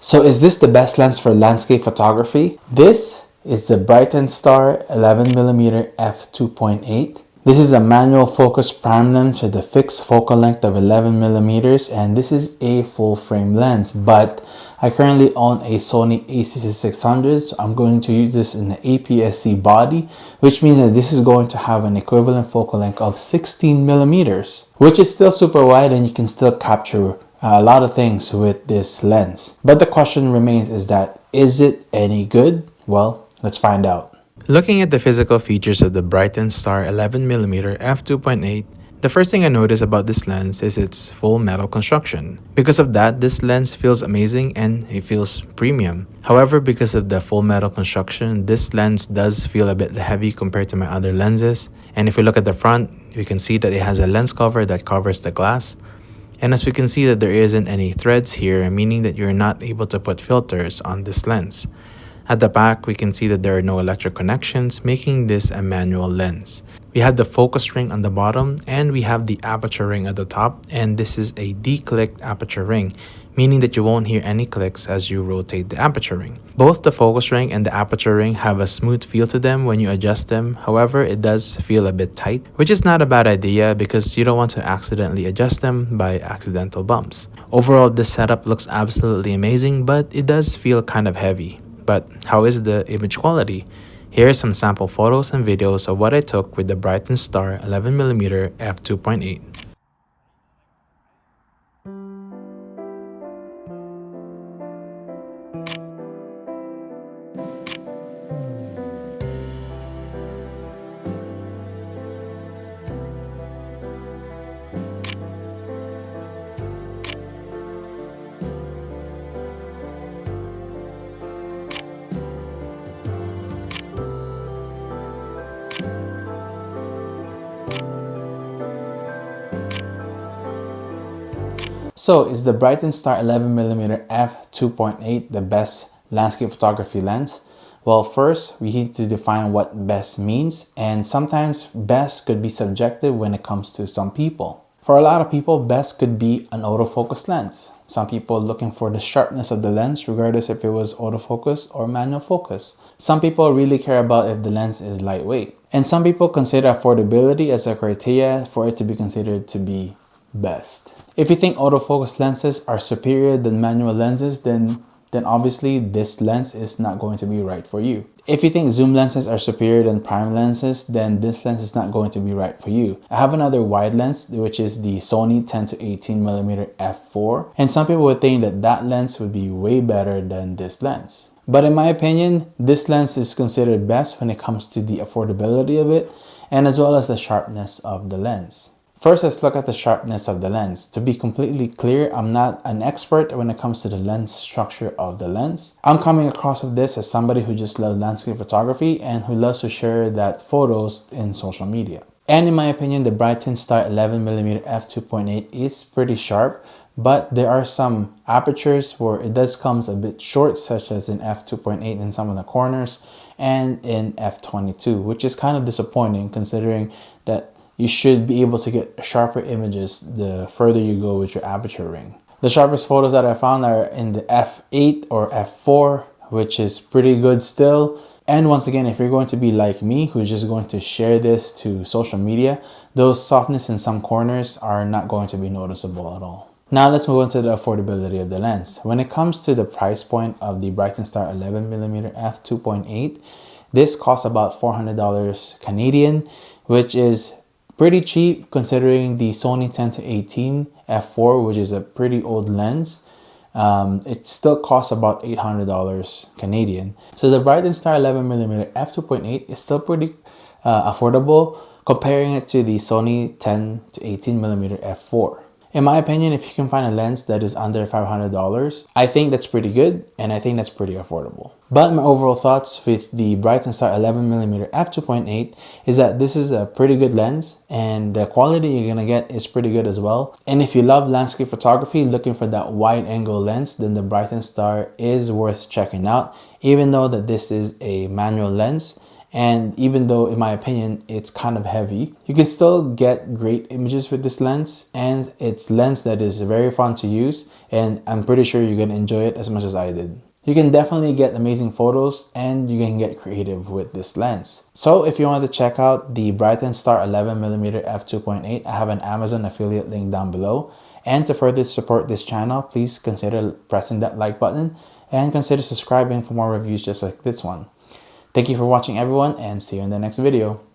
So is this the best lens for landscape photography? This is the Brightin Star 11mm f2.8. This is a manual focus prime lens with a fixed focal length of 11mm, and this is a full frame lens, but I currently own a Sony a6600, so I'm going to use this in the APS-C body, which means that this is going to have an equivalent focal length of 16mm, which is still super wide, and you can still capture a lot of things with this lens. But the question remains is it any good? Well, let's find out. Looking at the physical features of the Brightin Star 11mm f2.8, the first thing I notice about this lens is its full metal construction. Because of that, this lens feels amazing and it feels premium. However, because of the full metal construction, this lens does feel a bit heavy compared to my other lenses. And if we look at the front, we can see that it has a lens cover that covers the glass. And as we can see that there isn't any threads here, meaning that you're not able to put filters on this lens. At the back, we can see that there are no electric connections, making this a manual lens. We have the focus ring on the bottom, and we have the aperture ring at the top, and this is a declicked aperture ring, meaning that you won't hear any clicks as you rotate the aperture ring. Both the focus ring and the aperture ring have a smooth feel to them when you adjust them. However, it does feel a bit tight, which is not a bad idea because you don't want to accidentally adjust them by accidental bumps. Overall, this setup looks absolutely amazing, but it does feel kind of heavy. But how is the image quality? Here are some sample photos and videos of what I took with the Brightin Star 11mm f2.8. So is the Brightin Star 11mm f2.8 the best landscape photography lens? Well, first we need to define what best means, and sometimes best could be subjective when it comes to some people. For a lot of people, best could be an autofocus lens. Some people looking for the sharpness of the lens, regardless if it was autofocus or manual focus. Some people really care about if the lens is lightweight. And some people consider affordability as a criteria for it to be considered to be best. If you think autofocus lenses are superior than manual lenses, then obviously this lens is not going to be right for you. If you think zoom lenses are superior than prime lenses, then this lens is not going to be right for you. I have another wide lens, which is the Sony 10 to 18mm f4, and some people would think that that lens would be way better than this lens. But in my opinion, this lens is considered best when it comes to the affordability of it, and as well as the sharpness of the lens. First, let's look at the sharpness of the lens. To be completely clear, I'm not an expert when it comes to the lens structure of the lens. I'm coming across of this as somebody who just loves landscape photography and who loves to share that photos in social media. And in my opinion, the Brightin Star 11mm f2.8 is pretty sharp, but there are some apertures where it does comes a bit short, such as in f2.8 in some of the corners and in f22, which is kind of disappointing considering that you should be able to get sharper images the further you go with your aperture ring. The sharpest photos that I found are in the f8 or f4, which is pretty good still. And once again, if you're going to be like me, who's just going to share this to social media, those softness in some corners are not going to be noticeable at all. Now let's move on to the affordability of the lens. When it comes to the price point of the Brightin Star 11mm f2.8, this costs about $400 Canadian, which is pretty cheap considering the Sony 10 to 18 f4, which is a pretty old lens. It still costs about $800 Canadian. So the Brightin Star 11mm f2.8 is still pretty affordable comparing it to the Sony 10 to 18mm f4. In my opinion, if you can find a lens that is under $500, I think that's pretty good, and I think that's pretty affordable. But my overall thoughts with the Brightin Star 11mm f2.8 is that this is a pretty good lens, and the quality you're gonna get is pretty good as well. And if you love landscape photography, looking for that wide angle lens, then the Brightin Star is worth checking out, even though that this is a manual lens And even though, in my opinion, it's kind of heavy, you can still get great images with this lens, and it's a lens that is very fun to use, and I'm pretty sure you're going to enjoy it as much as I did. You can definitely get amazing photos, and you can get creative with this lens. So if you want to check out the Brightin Star 11mm f2.8, I have an Amazon affiliate link down below. And to further support this channel, please consider pressing that like button and consider subscribing for more reviews just like this one. Thank you for watching, everyone, and see you in the next video.